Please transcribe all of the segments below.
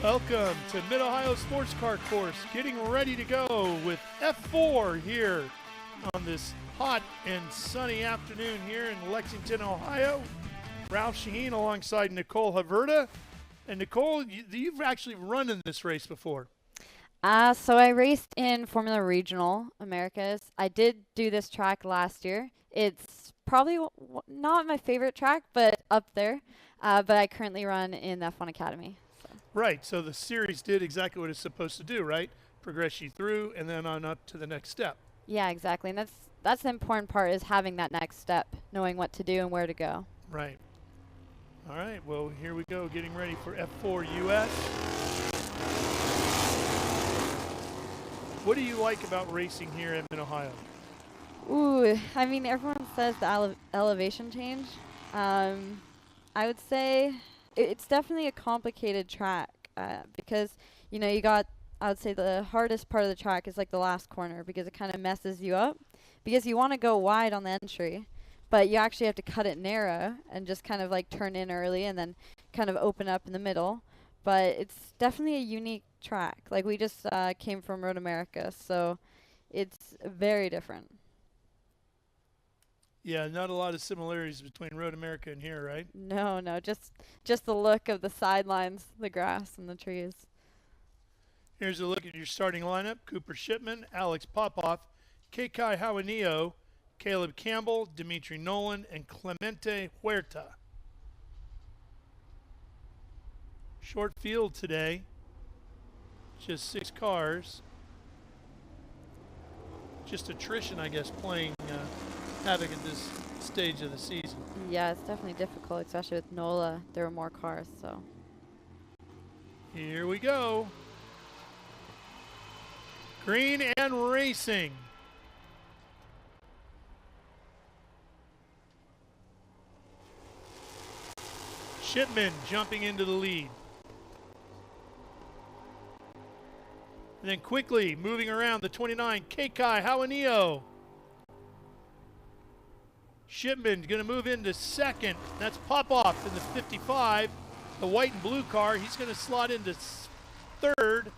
Welcome to Mid-Ohio Sports Car Course, getting ready to go with F4 here on this hot and sunny afternoon here in Lexington, Ohio. Ralph Shaheen alongside Nicole Huerta. And Nicole, you've actually run in this race before. So I raced in Formula Regional Americas. I did do this track last year. It's probably not my favorite track, but up there. But I currently run in the F1 Academy. Right, so the series did exactly what it's supposed to do, right? Progress you through and then on up to the next step. Yeah, exactly. And that's the important part, is having that next step, knowing what to do and where to go. Right. All right, well, here we go, getting ready for F4 US. What do you like about racing here in Mid-Ohio? Ooh, I mean, everyone says the elevation change. I would say it's definitely a complicated track because, you know, I would say the hardest part of the track is like the last corner, because it kind of messes you up, because you want to go wide on the entry, but you actually have to cut it narrow and just kind of like turn in early and then kind of open up in the middle. But it's definitely a unique track. Like, we just came from Road America, so it's very different. Yeah, not a lot of similarities between Road America and here, right? No, just the look of the sidelines, the grass, and the trees. Here's a look at your starting lineup. Cooper Shipman, Alex Popow, Kekai Hauanio, Caleb Campbell, Demitri Nolan, and Clemente Huerta. Short field today. Just 6 cars. Just attrition, I guess, playing havoc at this stage of the season. Yeah, it's definitely difficult, especially with NOLA. There were more cars, so. Here we go. Green and racing. Shipman jumping into the lead. And then quickly moving around the 29, Kekai Hauanio. Shipman going to move into second. That's Popow in the 55, the white and blue car. He's going to slot into third.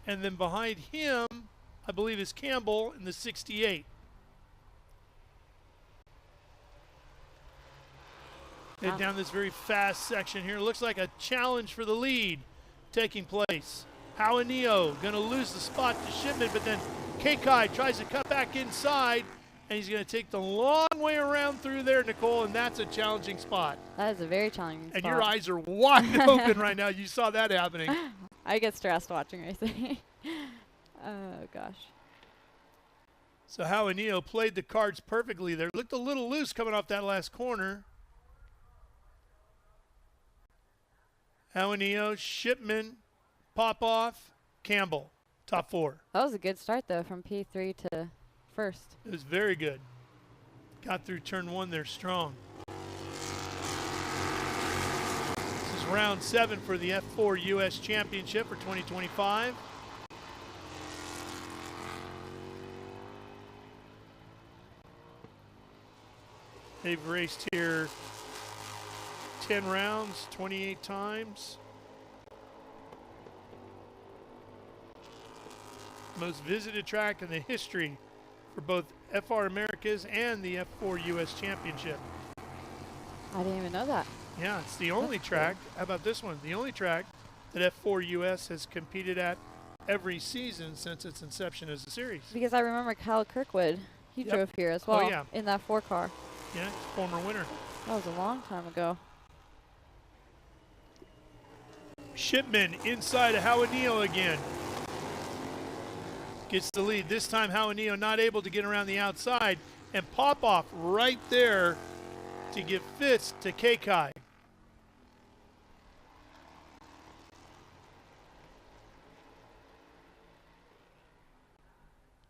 And then behind him, I believe, is Campbell in the 68. Head down this very fast section here. Looks like a challenge for the lead taking place. Hauanio going to lose the spot to Shipman, but then Kekai tries to cut back inside, and he's going to take the long way around through there, Nicole, and that's a challenging spot. That is a very challenging spot. And your eyes are wide open right now. You saw that happening. I get stressed watching racing. Oh, gosh. So Hauanio played the cards perfectly there. Looked a little loose coming off that last corner. Hauanio, Shipman, Popow, Campbell, top 4. That was a good start, though, from P3 to first. It was very good. Got through turn 1 there strong. This is round 7 for the F4 US Championship for 2025. They've raced here 10 rounds, 28 times. Most visited track in the history for both FR Americas and the F4 US Championship. I didn't even know that. Yeah, it's the only track. How about this one? The only track that F4 US has competed at every season since its inception as a series. Because I remember Kyle Kirkwood. He drove here as well. Oh, yeah. In that 4 car. Yeah, former winner. That was a long time ago. Shipman inside of Hauanio again. Gets the lead. This time Hauanio not able to get around the outside, and Popow right there to give fist to Kekai.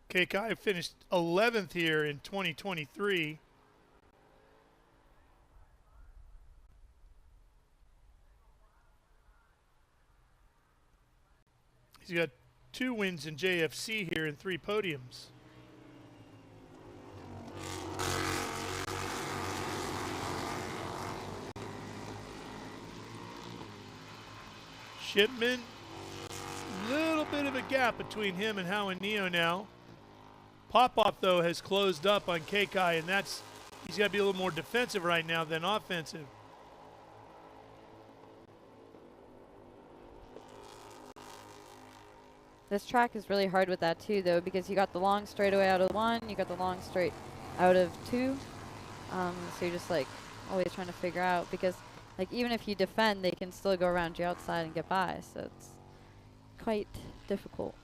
Kekai finished 11th here in 2023. He's got 2 wins in JFC here and 3 podiums. Shipman, little bit of a gap between him and Hauanio now. Popow, though, has closed up on Kekai, and he's got to be a little more defensive right now than offensive. This track is really hard with that too, though, because you got the long straightaway out of 1, you got the long straight out of 2. So you're just like always trying to figure out, because like even if you defend, they can still go around you outside and get by. So it's quite difficult.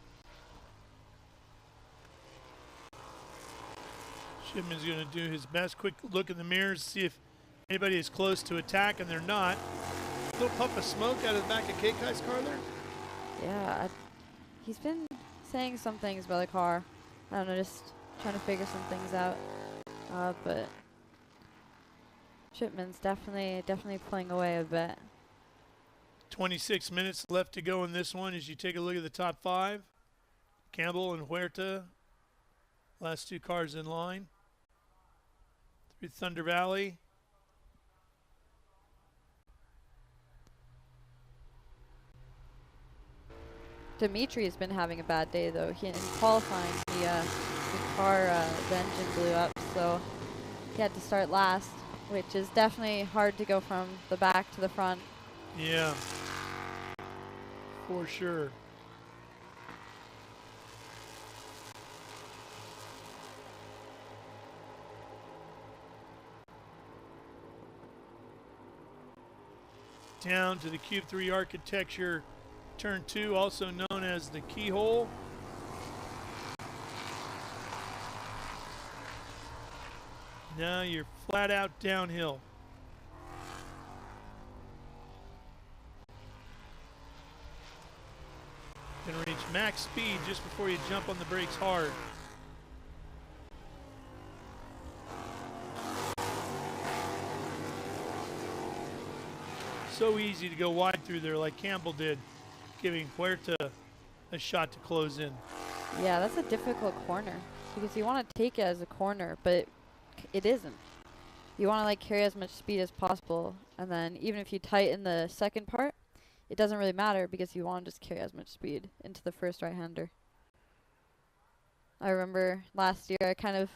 Shipman's going to do his best. Quick look in the mirrors, see if anybody is close to attack, and they're not. Little puff of smoke out of the back of Kekai's car there. Yeah, he's been saying some things about the car. I don't know, just trying to figure some things out. But Shipman's definitely pulling away a bit. 26 minutes left to go in this one as you take a look at the top 5. Campbell and Huerta, last 2 cars in line. Through Thunder Valley. Demitri has been having a bad day, though. In qualifying, the car, the engine blew up, so he had to start last, which is definitely hard to go from the back to the front. Yeah, for sure. Down to the Cube 3 architecture, turn 2, also known as the keyhole. Now you're flat out downhill. Gonna reach max speed just before you jump on the brakes hard. So easy to go wide through there like Campbell did, giving Huerta a shot to close in. Yeah, that's a difficult corner because you want to take it as a corner, but it isn't. You want to like carry as much speed as possible, and then even if you tighten the second part, it doesn't really matter because you want to just carry as much speed into the first right-hander. I remember last year I kind of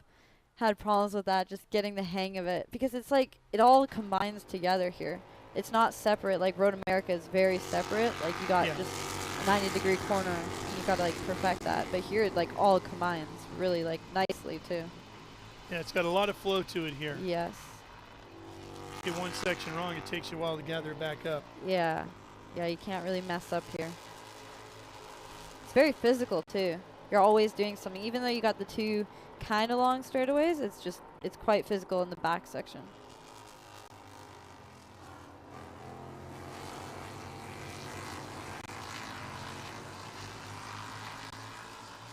had problems with that, just getting the hang of it, because it's like it all combines together here. It's not separate. Like Road America is very separate. Like you got just a 90-degree corner, and you got to like perfect that. But here it like all combines really like nicely too. Yeah, it's got a lot of flow to it here. Yes. Get one section wrong, it takes you a while to gather it back up. Yeah. Yeah, you can't really mess up here. It's very physical too. You're always doing something. Even though you got the 2 kind of long straightaways, it's quite physical in the back section.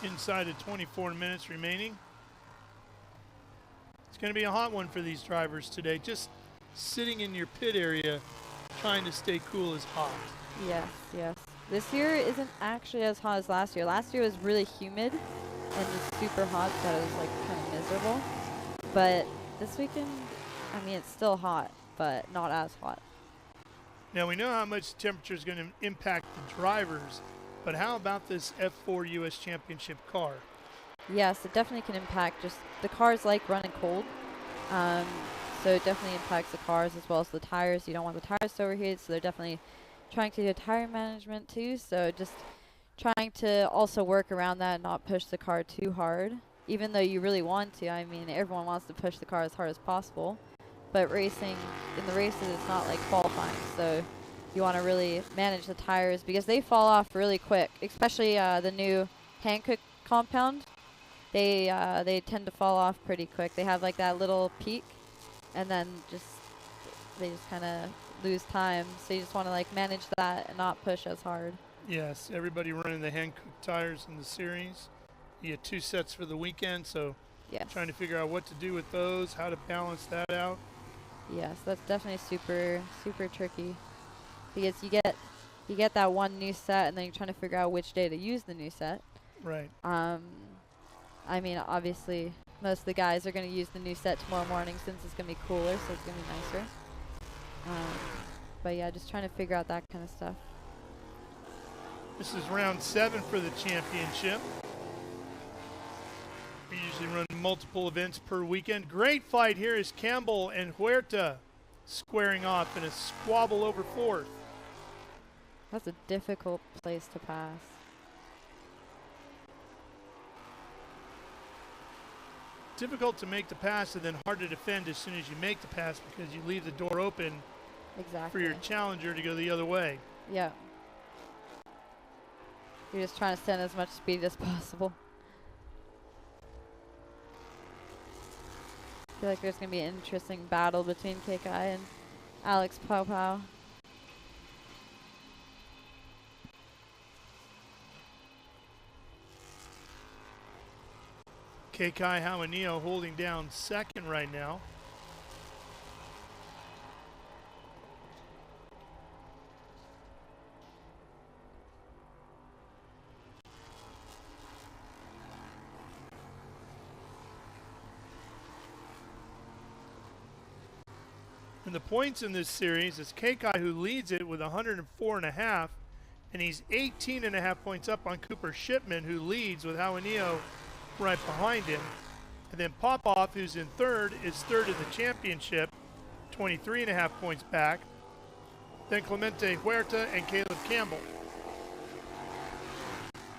Inside of 24 minutes remaining. It's going to be a hot one for these drivers today. Just sitting in your pit area trying to stay cool is hot. Yes, yes. This year isn't actually as hot as last year. Last year was really humid and just super hot that it was like kind of miserable. But this weekend, I mean, it's still hot, but not as hot. Now we know how much temperature is going to impact the drivers, but how about this F4 U.S. Championship car? Yes, it definitely can impact. Just the cars like running cold, so it definitely impacts the cars as well as the tires. You don't want the tires to overheat, so they're definitely trying to do tire management too. So just trying to also work around that and not push the car too hard, even though you really want to. I mean, everyone wants to push the car as hard as possible, but racing in the races, it's not like qualifying. So you want to really manage the tires because they fall off really quick, especially the new Hankook compound. They tend to fall off pretty quick. They have like that little peak, and then they just kind of lose time. So you just want to like manage that and not push as hard. Yes, everybody running the Hankook tires in the series. You get 2 sets for the weekend, so yes, trying to figure out what to do with those, how to balance that out. Yes, that's definitely super tricky because you get that one new set, and then you're trying to figure out which day to use the new set. Right. I mean, obviously, most of the guys are going to use the new set tomorrow morning since it's going to be cooler, so it's going to be nicer. But yeah, just trying to figure out that kind of stuff. This is round 7 for the championship. We usually run multiple events per weekend. Great fight here is Campbell and Huerta squaring off in a squabble over 4th. That's a difficult place to pass. Difficult to make the pass and then hard to defend as soon as you make the pass because you leave the door open for your challenger to go the other way. Yeah. You're just trying to send as much speed as possible. I feel like there's going to be an interesting battle between Kekai and Alex Popow. Kekai Hauanio holding down 2nd right now. And the points in this series is Kekai who leads it with 104.5, and he's 18.5 points up on Cooper Shipman, who leads with Hauanio right behind him. And then Popow, who's in 3rd, is 3rd in the championship, 23.5 points back. Then Clemente, Huerta, and Caleb Campbell.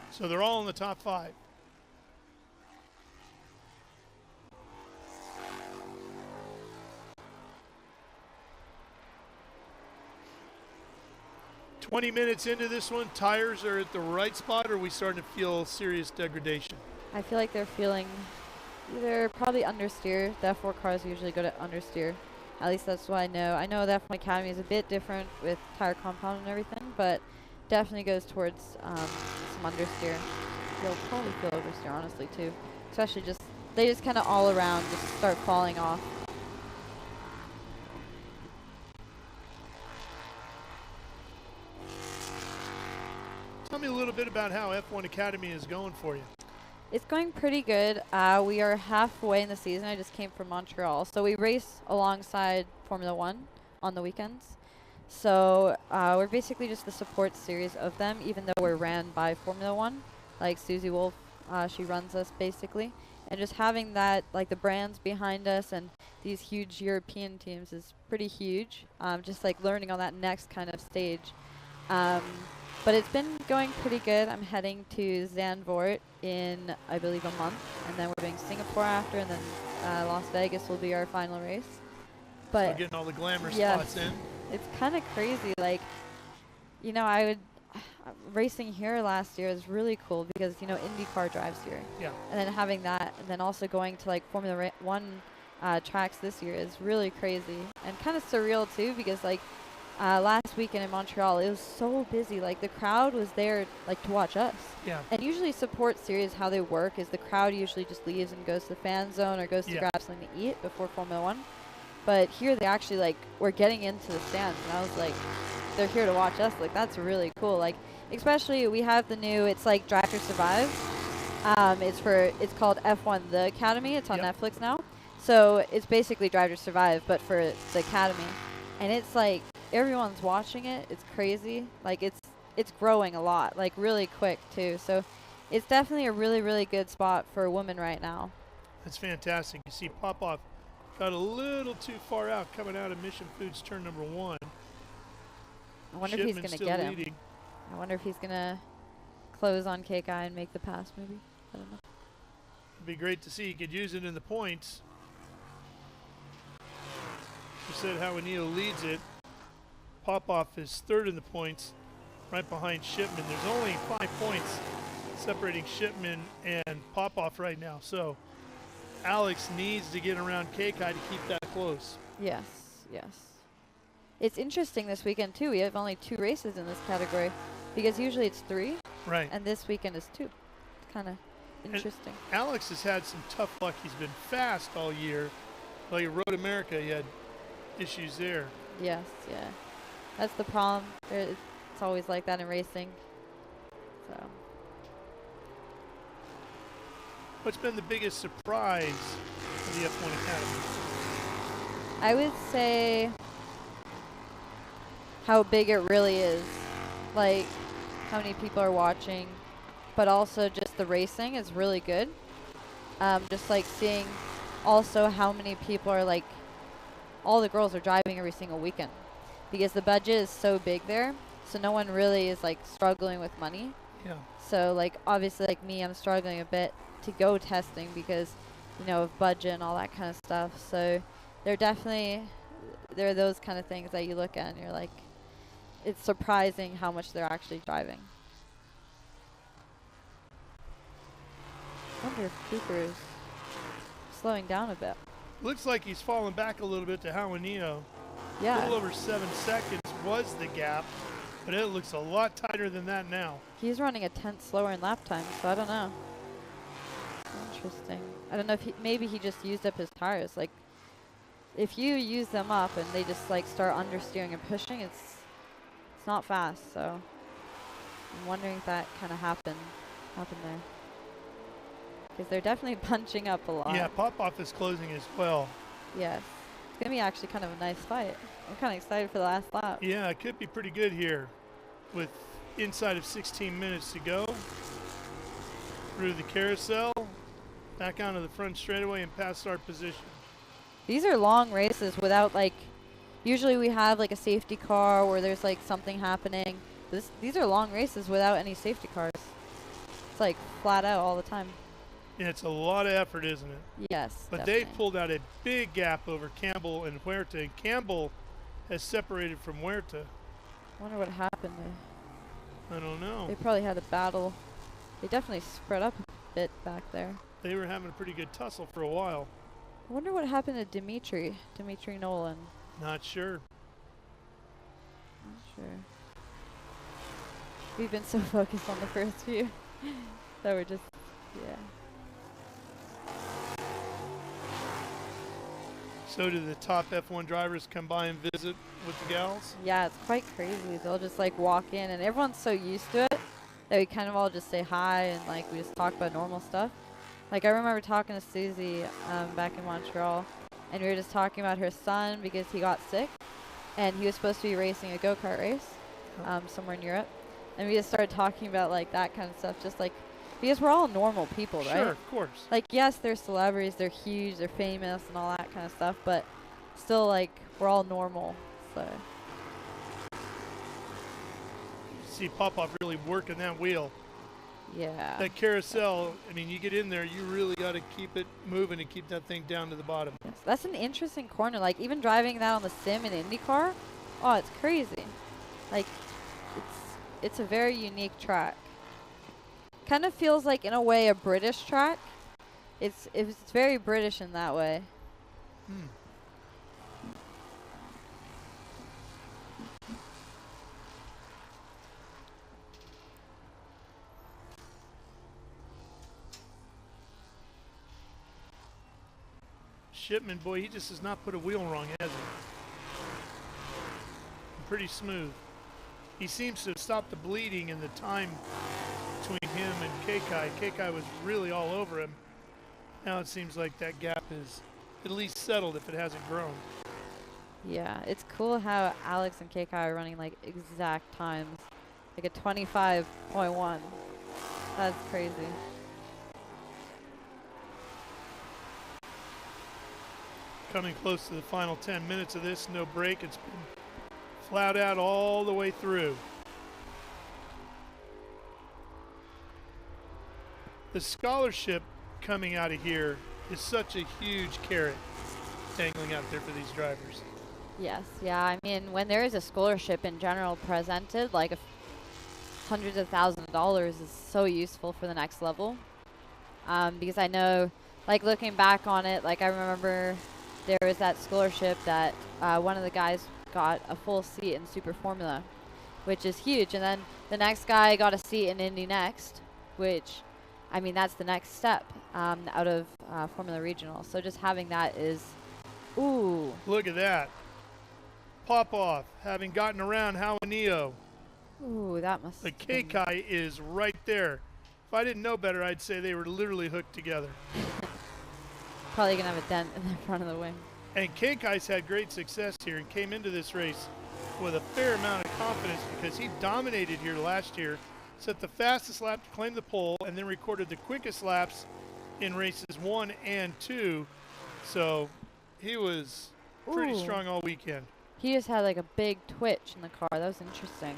So they're all in the top 5. "20 minutes into this one, tires are at the right spot, or are we starting to feel serious degradation?" I feel like they're feeling either probably understeer. The F4 cars usually go to understeer. At least that's what I know. I know the F1 Academy is a bit different with tire compound and everything, but definitely goes towards some understeer. You'll probably feel oversteer, honestly, too. Especially they just kind of all around just start falling off. Tell me a little bit about how F1 Academy is going for you. It's going pretty good. We are halfway in the season. I just came from Montreal. So we race alongside Formula 1 on the weekends. So we're basically just the support series of them, even though we're ran by Formula 1. Like Susie Wolf, she runs us basically. And just having that, like the brands behind us and these huge European teams is pretty huge. Just like learning on that next kind of stage. But it's been going pretty good. I'm heading to Zandvoort in, I believe, a month. And then we're doing Singapore after, and then Las Vegas will be our final race. But so getting all the glamour spots in. It's kind of crazy. Like, you know, racing here last year is really cool because, you know, IndyCar drives here. Yeah. And then having that, and then also going to, like, Formula 1 tracks this year is really crazy. And kind of surreal, too, because, like, last weekend in Montreal, it was so busy. Like, the crowd was there, like, to watch us. Yeah. And usually support series, how they work is the crowd usually just leaves and goes to the fan zone or goes to grab something to eat before Formula 1. But here they actually, like, were getting into the stands. And I was like, they're here to watch us. Like, that's really cool. Like, especially we have the new, it's like Drive to Survive. It's called F1 The Academy. It's on Netflix now. So it's basically Drive to Survive, but for the Academy. And it's like, everyone's watching it. It's crazy. Like, it's growing a lot, like really quick too. So it's definitely a really, really good spot for women right now. That's fantastic. You see Popow got a little too far out coming out of Mission Foods turn number 1. I wonder if he's going to get him. I wonder if he's going to close on Kekai and make the pass maybe. I don't know. It'd be great to see. He could use it in the points. You said Hauanio leads it. Popow is 3rd in the points, right behind Shipman. There's only 5 points separating Shipman and Popow right now. So Alex needs to get around Kekai to keep that close. Yes, yes. It's interesting this weekend, too. We have only 2 races in this category because usually it's 3. Right. And this weekend is 2. It's kind of interesting. And Alex has had some tough luck. He's been fast all year. Like at Road America, he had issues there. Yes, yeah. That's the problem. It's always like that in racing. So. What's been the biggest surprise of the F1 Academy? I would say how big it really is. Like, how many people are watching, but also just the racing is really good. Just like seeing also how many people are like, all the girls are driving every single weekend because the budget is so big there. So no one really is like struggling with money. Yeah. So like obviously like me, I'm struggling a bit to go testing because, you know, of budget and all that kind of stuff. So there are those kind of things that you look at and you're like, it's surprising how much they're actually driving. I wonder if Cooper is slowing down a bit. Looks like he's fallen back a little bit to Hauanio. Yeah. A little over 7 seconds was the gap, but it looks a lot tighter than that now. He's running a tenth slower in lap time, so I don't know. Interesting. I don't know if maybe he just used up his tires. Like, if you use them up and they just like start understeering and pushing, it's not fast. So I'm wondering if that kind of happened there. Because they're definitely punching up a lot. Yeah, Popow is closing as well. Yes. It's going to be actually kind of a nice fight. I'm kind of excited for the last lap. Yeah, it could be pretty good here with inside of 16 minutes to go. Through the carousel, back onto the front straightaway and past our position. These are long races without like, usually we have like a safety car where there's like something happening. These are long races without any safety cars. It's like flat out all the time. Yeah, it's a lot of effort, isn't it? Yes, but definitely. they've pulled out a big gap over Campbell and Huerta, and Campbell has separated from Huerta. I wonder what happened there. I don't know. They probably had a battle. They definitely spread up a bit back there. They were having a pretty good tussle for a while. I wonder what happened to Demitri Nolan. Not sure. Not sure. We've been so focused on the first few that we're just, yeah. So do the top F1 drivers come by and visit with the gals? Yeah, it's quite crazy. They'll just like walk in and everyone's so used to it that we kind of all just say hi and like we just talk about normal stuff. Like I remember talking to Susie back in Montreal and we were just talking about her son because he got sick and he was supposed to be racing a go-kart race somewhere in Europe. And we just started talking about like that kind of stuff, just like because we're all normal people, right? Sure, of course. Like, yes, they're celebrities, they're huge, they're famous and all that kind of stuff, but still, like, we're all normal, so. See Popow really working that wheel. Yeah. That carousel, I mean, you get in there, you really got to keep it moving and keep that thing down to the bottom. Yes, that's an interesting corner. Like, even driving that on the sim in IndyCar, oh, it's crazy. Like, it's a very unique track. Kind of feels like, in a way, a British track. It's very British in that way. Shipman, boy, he just has not put a wheel wrong, has he? Pretty smooth. He seems to have stopped the bleeding in the time between him and Kekai. Kekai was really all over him. Now it seems like that gap is at least settled if it hasn't grown. Yeah, it's cool how Alex and Kekai are running like exact times. Like a 25.1. That's crazy. Coming close to the final 10 minutes of this, no break. It's been flat out all the way through. The scholarship coming out of here is such a huge carrot dangling out there for these drivers. Yes, yeah. I mean, when there is a scholarship in general presented, like hundreds of thousands of dollars is so useful for the next level. Because I know, like looking back on it, like I remember there was that scholarship that one of the guys got a full seat in Super Formula, which is huge. And then the next guy got a seat in Indy Next, which, I mean, that's the next step out of Formula Regional. So just having that is, ooh. Look at that. Popow having gotten around Hauanio. Ooh, that must The Kekai is right there. If I didn't know better, I'd say they were literally hooked together. Probably going to have a dent in the front of the wing. And Kekai's had great success here and came into this race with a fair amount of confidence because he dominated here last year set the fastest lap to claim the pole, and then recorded the quickest laps in races 1 and 2. So he was pretty strong all weekend. He just had like a big twitch in the car. That was interesting.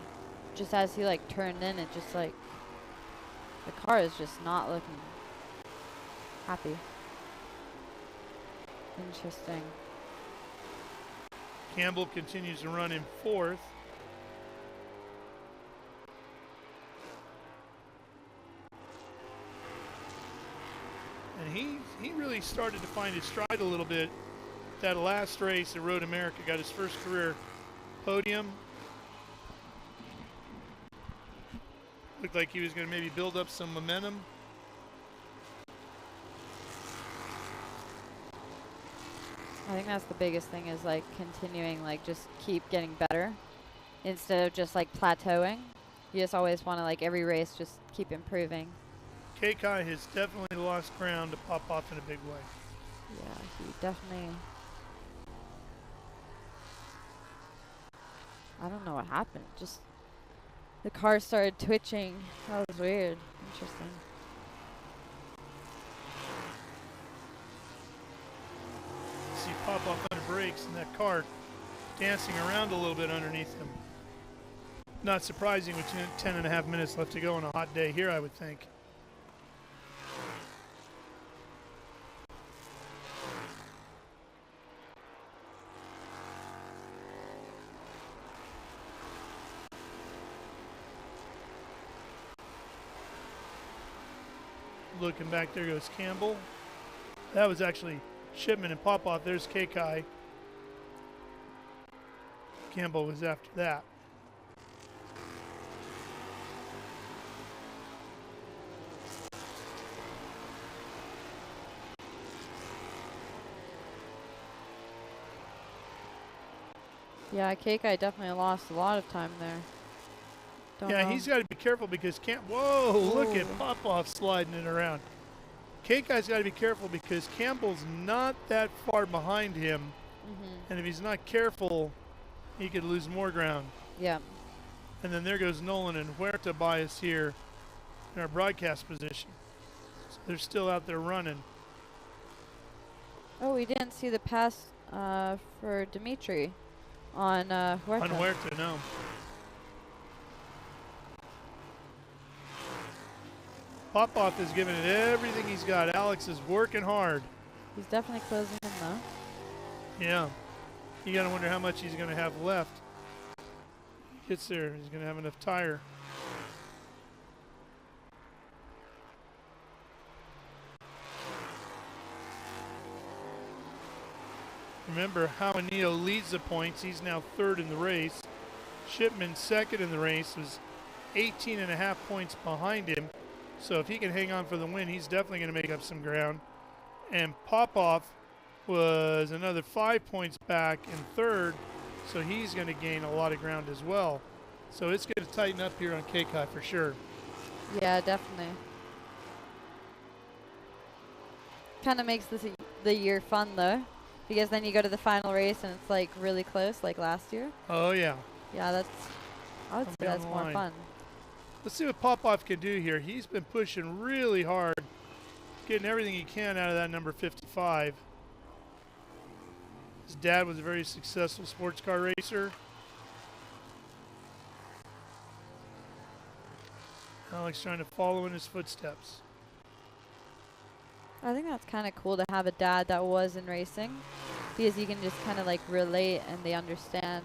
Just as he like turned in, it just like the car is just not looking happy. Interesting. Campbell continues to run in 4th. And he really started to find his stride a little bit. That last race at Road America, got his first career podium. Looked like he was going to maybe build up some momentum. I think that's the biggest thing, is like continuing, like just keep getting better instead of just like plateauing. You just always want to, like, every race just keep improving. Kekai has definitely lost ground to Popow in a big way. Yeah, he definitely. I don't know what happened. Just the car started twitching. That was weird. Interesting. See Popow on the brakes and that car dancing around a little bit underneath him. Not surprising with 10.5 minutes left to go on a hot day here, I would think. Looking back, there goes Campbell. That was actually Shipman and Popow. There's Kekai. Campbell was after that. Yeah, Kekai definitely lost a lot of time there. Yeah, he's got to be careful because whoa, look at Popow sliding it around. Kekai's got to be careful because Campbell's not that far behind him. And if he's not careful, he could lose more ground. Yeah. And then there goes Nolan and Huerta by us here in our broadcast position. So they're still out there running. Oh, we didn't see the pass for Demitri on Huerta. On Huerta, no. Popow is giving it everything he's got. Alex is working hard. He's definitely closing in, though. Yeah. You got to wonder how much he's going to have left. He gets there, he's going to have enough tire. Remember, Hauanio leads the points. He's now 3rd in the race. Shipman 2nd in the race, was 18.5 points behind him. So if he can hang on for the win, he's definitely going to make up some ground. And Popow was another 5 points back in 3rd, so he's going to gain a lot of ground as well. So it's going to tighten up here on Kekai for sure. Yeah, definitely. Kind of makes the year fun, though, because then you go to the final race and it's like really close, like last year. Oh, yeah. Yeah, I would say that's more fun. Let's see what Popow can do here. He's been pushing really hard, getting everything he can out of that number 55. His dad was a very successful sports car racer. Alex trying to follow in his footsteps. I think that's kind of cool to have a dad that was in racing, because you can just kind of like relate and they understand.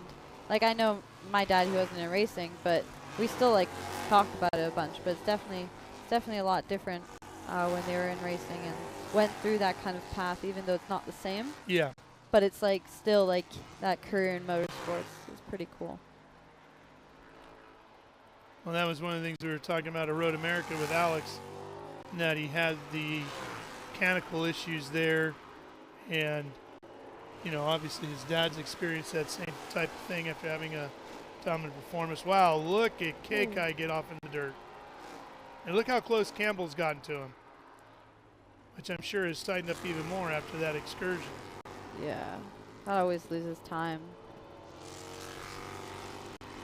Like, I know my dad, who wasn't in racing, but we still like talked about it a bunch. But it's definitely a lot different when they were in racing and went through that kind of path, even though it's not the same. Yeah. But it's like still like that career in motorsports is pretty cool. Well, that was one of the things we were talking about at Road America with Alex, that he had the mechanical issues there, and you know, obviously his dad's experienced that same type of thing after having a dominant performance. Wow, look at Kekai get off in the dirt. And look how close Campbell's gotten to him, which I'm sure has tightened up even more after that excursion. Yeah, that always loses time.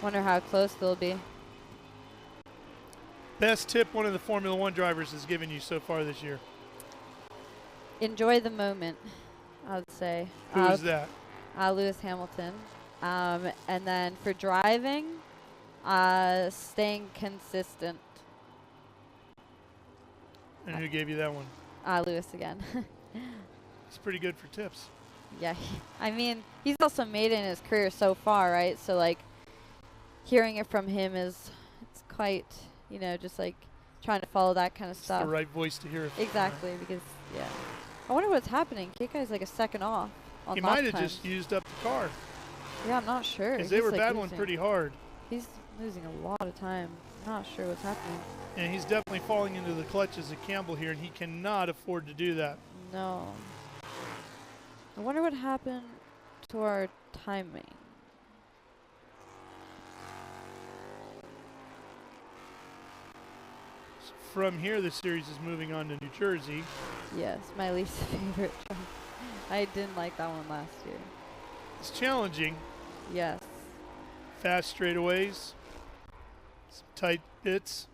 Wonder how close they'll be. Best tip one of the Formula One drivers has given you so far this year? Enjoy the moment, I would say. Who's that? Lewis Hamilton. And then for driving, staying consistent. And who gave you that one? Lewis again. He's pretty good for tips. Yeah, I mean, he's also made it in his career so far, right? So, like, hearing it from him it's quite, you know, just like trying to follow that kind of stuff. It's the right voice to hear it. Exactly, because, yeah. I wonder what's happening. Kekai's like a second off on He lap might have times. just used up the car. Yeah, I'm not sure. Because they were like battling pretty hard. He's losing a lot of time. I'm not sure what's happening. And he's definitely falling into the clutches of Campbell here, and he cannot afford to do that. No. I wonder what happened to our timing. So from here, the series is moving on to New Jersey. Yes, my least favorite track. I didn't like that one last year. It's challenging. Yes. Fast straightaways. Some tight bits.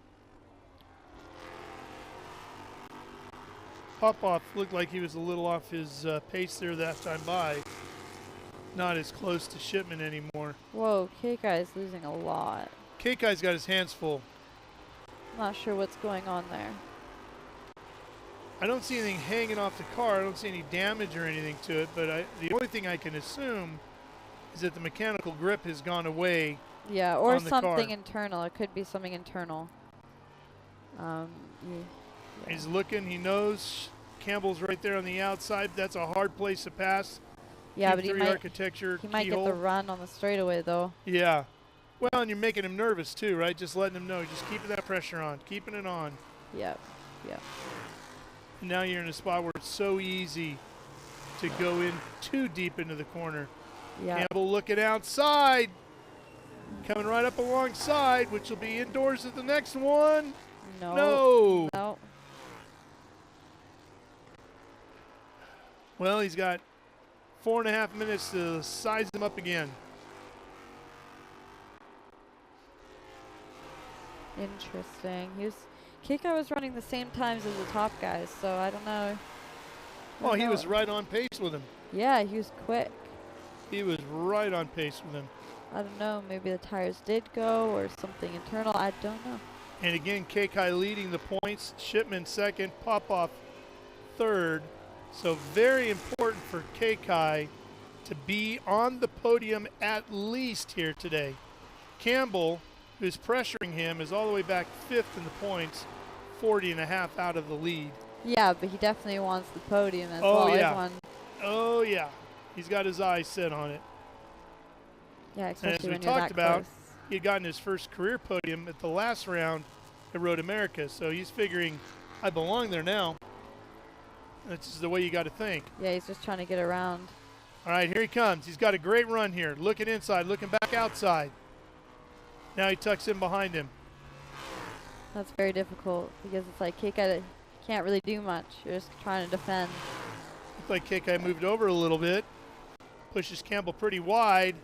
Popow looked like he was a little off his pace there that time by. Not as close to Shipman anymore. Whoa, Kekai is losing a lot. Kekai's got his hands full. Not sure what's going on there. I don't see anything hanging off the car. I don't see any damage or anything to it, but the only thing I can assume is that the mechanical grip has gone away. Yeah, or on the car. something internal. It could be something internal. Yeah. He's looking. He knows Campbell's right there on the outside. That's a hard place to pass. Yeah, but he might architecture. He might get the run on the straightaway, though. Yeah. Well, and you're making him nervous, too, right? Just letting him know. Just keeping that pressure on. Keeping it on. Yep. Yep. And now you're in a spot where it's so easy to go in too deep into the corner. Yeah. Campbell looking outside. Coming right up alongside, which will be indoors at the next one. No. No. No. Well, he's got 4.5 minutes to size him up again. Interesting. Kekai was running the same times as the top guys, so I don't know. Oh, he was right on pace with him. Yeah, he was quick. He was right on pace with him. I don't know. Maybe the tires did go or something internal. I don't know. And again, Kekai leading the points. Shipman second. Popow third. So very important for Kekai to be on the podium at least here today. Campbell, who's pressuring him, is all the way back fifth in the points, 40.5 out of the lead. Yeah, but he definitely wants the podium as well. Yeah. Oh, yeah. He's got his eyes set on it. Yeah, And especially as we when you're talked that about, close. he had gotten his first career podium at the last round at Road America. So he's figuring, I belong there now. That's just the way you got to think. Yeah, he's just trying to get around. All right, here he comes. He's got a great run here. Looking inside, looking back outside. Now he tucks in behind him. That's very difficult because it's like Kekai can't really do much. You're just trying to defend. Looks like Kekai moved over a little bit. Pushes Campbell pretty wide.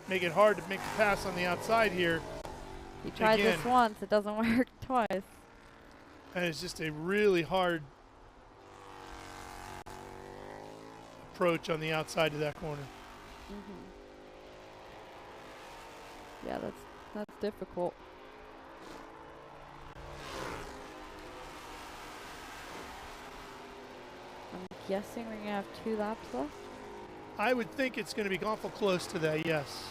Make it hard to make the pass on the outside here. He tried this once. It doesn't work twice. And it's just a really hard approach on the outside of that corner. Yeah, that's difficult. I'm guessing we're gonna have 2 laps left. I would think it's going to be awful close to that, yes.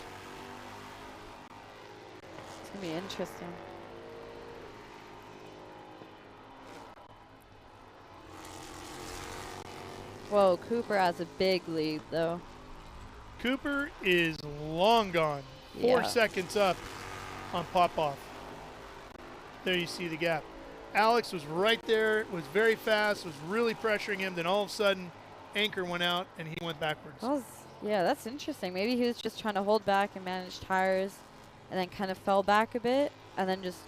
It's gonna be interesting. Whoa, Cooper has a big lead though. Cooper is long gone. 4 seconds up on Popow. There you see the gap. Alex was right there, was very fast, was really pressuring him. Then all of a sudden, anchor went out and he went backwards. Yeah, that's interesting. Maybe he was just trying to hold back and manage tires and then kind of fell back a bit and then just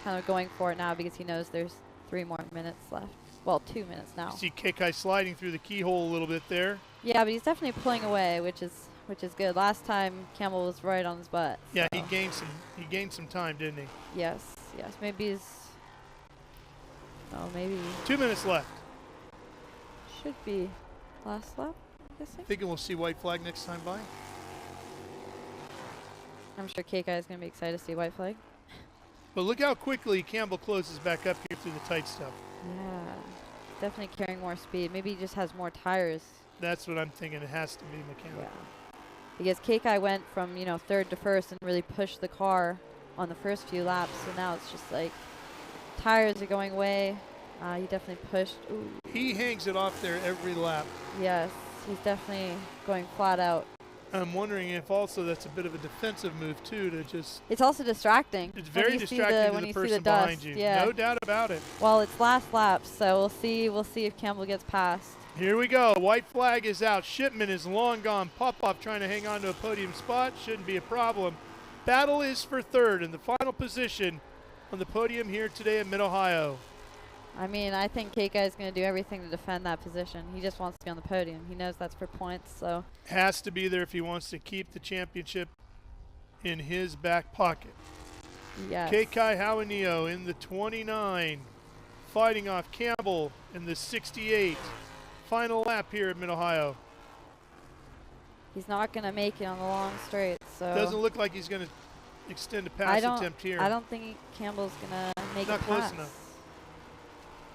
kind of going for it now because he knows there's 3 more minutes left. Well, 2 minutes now. You see Kekai sliding through the keyhole a little bit there. Yeah, but he's definitely pulling away, which is good. Last time Campbell was right on his butt. Yeah, so. he gained some time, didn't he? Yes. Maybe Oh, maybe. 2 minutes left. Should be last lap, I'm guessing. Thinking we'll see white flag next time by. I'm sure Kekai is going to be excited to see white flag. But look how quickly Campbell closes back up here through the tight stuff. Yeah, definitely carrying more speed. Maybe he just has more tires. That's what I'm thinking. It has to be mechanical. Yeah. Because Kekai went from, you know, third to first and really pushed the car on the first few laps. So now it's just like tires are going away. He definitely pushed. Ooh. He hangs it off there every lap. Yes, he's definitely going flat out. I'm wondering if also that's a bit of a defensive move too, to just. It's also distracting. It's very distracting to the person behind you. Yeah. No doubt about it. Well, it's last lap, so we'll see. We'll see if Campbell gets past. Here we go. White flag is out. Shipman is long gone. Popow trying to hang on to a podium spot. Shouldn't be a problem. Battle is for third in the final position on the podium here today in Mid-Ohio. I mean, I think Kekai is going to do everything to defend that position. He just wants to be on the podium. He knows that's for points, so. Has to be there if he wants to keep the championship in his back pocket. Yes. Kekai Hauanio in the 29, fighting off Campbell in the 68. Final lap here at Mid-Ohio. He's not going to make it on the long straight, so. Doesn't look like he's going to extend a pass attempt here. I don't think Campbell's going to make Not it close pass. enough.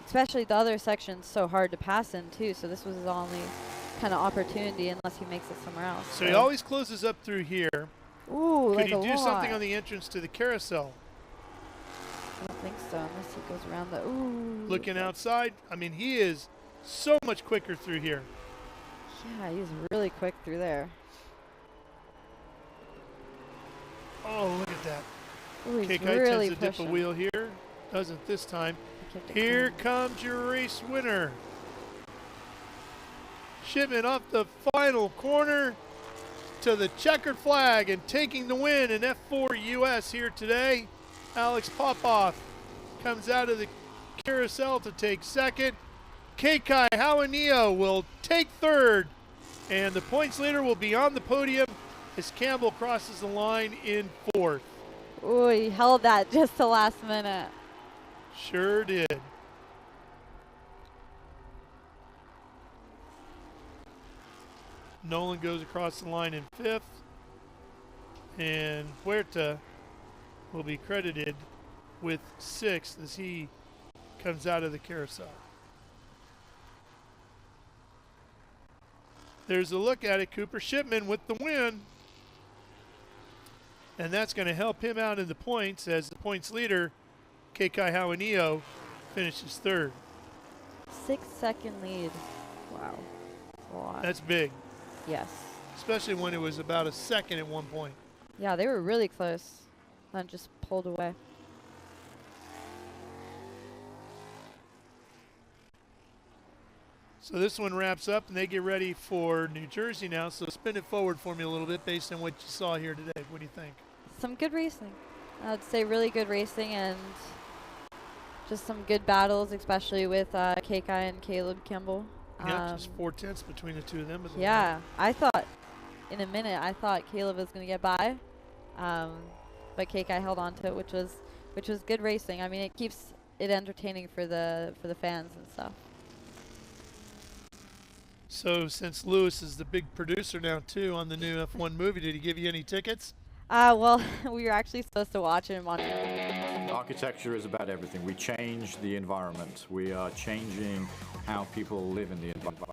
Especially the other section's so hard to pass in too, so this was his only kind of opportunity unless he makes it somewhere else. So he always closes up through here. Ooh, Could like he a do something lot. on the entrance to the carousel? I don't think so, unless he goes around the. Ooh. Looking outside, I mean, he is so much quicker through here. Yeah, he's really quick through there. Oh, look at that. Ooh, he's Kekai really tends to dip a pushing. wheel here. Doesn't this time. He kept it Here clean. comes your race winner. Shipman up the final corner to the checkered flag and taking the win in F4 US here today. Alex Popow comes out of the carousel to take second. Kekai Hauanio will take third. And the points leader will be on the podium as Campbell crosses the line in fourth. Ooh, he held that just the last minute. Sure did. Nolan goes across the line in fifth. And Huerta will be credited with sixth as he comes out of the carousel. There's a look at it. Cooper Shipman with the win. And that's going to help him out in the points as the points leader, Kekai Hauanio, finishes third. 6-second lead. Wow. That's a lot. That's big, Yes. especially when it was about a second at one point. Yeah, they were really close. Then just pulled away. So this one wraps up, and they get ready for New Jersey now. So spin it forward for me a little bit based on what you saw here today. What do you think? Some good racing. I'd say really good racing and just some good battles, especially with Kekai and Caleb Campbell. Yeah, just 4/10 between the two of them. Yeah, I thought in a minute Caleb was going to get by, but Kekai held on to it, which was good racing. I mean, it keeps it entertaining for the fans and stuff. So since Lewis is the big producer now too on the new F1 movie, did he give you any tickets? Well, we were actually supposed to watch it in Montreal. Architecture is about everything. We change the environment. We are changing how people live in the environment.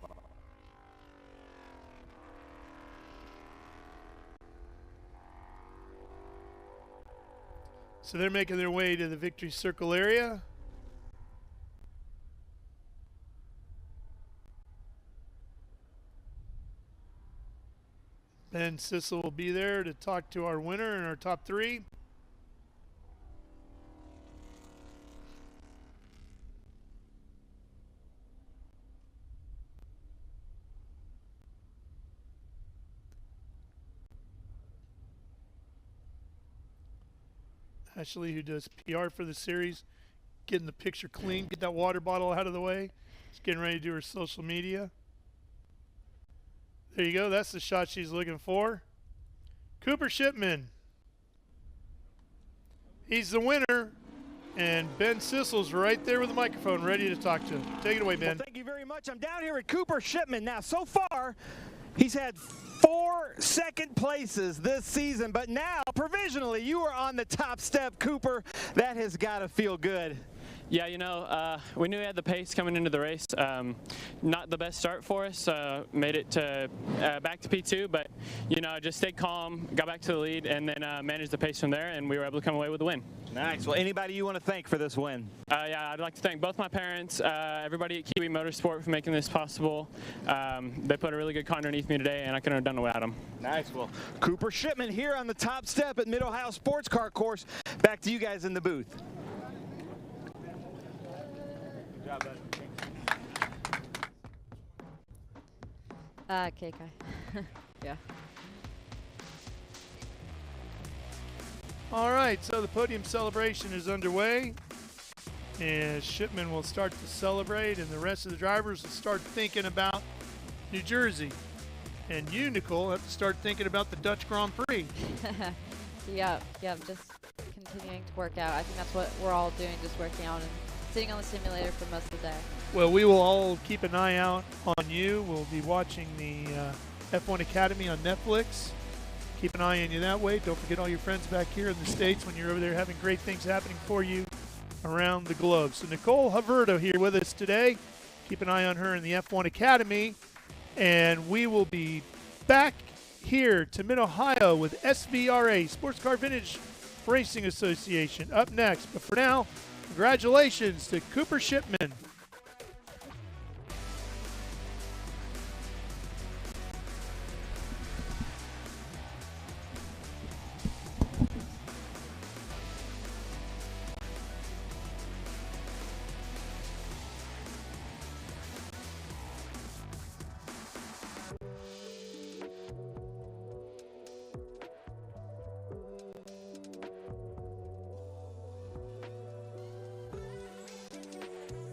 So they're making their way to the Victory Circle area. Ben Sissel will be there to talk to our winner and our top three. Ashley, who does PR for the series, getting the picture clean, get that water bottle out of the way. She's getting ready to do her social media. There you go. That's the shot she's looking for. Cooper Shipman. He's the winner And Ben Sissel's right there with the microphone, ready to talk to him. Take it away, Ben. Well, thank you very much. I'm down here at Cooper Shipman. Now, so far, he's had 4 second places this season, but now, provisionally, you are on the top step, Cooper. That has got to feel good. Yeah, you know, we knew we had the pace coming into the race. Not the best start for us. Made it to back to P2, but you know, just stayed calm, got back to the lead, and then managed the pace from there, and we were able to come away with the win. Nice. Well, anybody you want to thank for this win? Yeah, I'd like to thank both my parents, everybody at Kiwi Motorsport for making this possible. They put a really good car underneath me today, and I couldn't have done it without them. Nice. Well, Cooper Shipman here on the top step at Mid-Ohio Sports Car Course. Back to you guys in the booth. Kekai. Yeah. All right, so the podium celebration is underway. And Shipman will start to celebrate, and the rest of the drivers will start thinking about New Jersey. And you, Nicole, have to start thinking about the Dutch Grand Prix. Yeah, just continuing to work out. I think that's what we're all doing, just working out and sitting on the simulator for most of the day. Well, we will all keep an eye out on you. We'll be watching the F1 Academy on Netflix. Keep an eye on you that way. Don't forget all your friends back here in the States when you're over there having great things happening for you around the globe. So Nicole Huerta here with us today. Keep an eye on her in the F1 Academy. And we will be back here to Mid-Ohio with SVRA, Sports Car Vintage Racing Association, up next. But for now, congratulations to Cooper Shipman.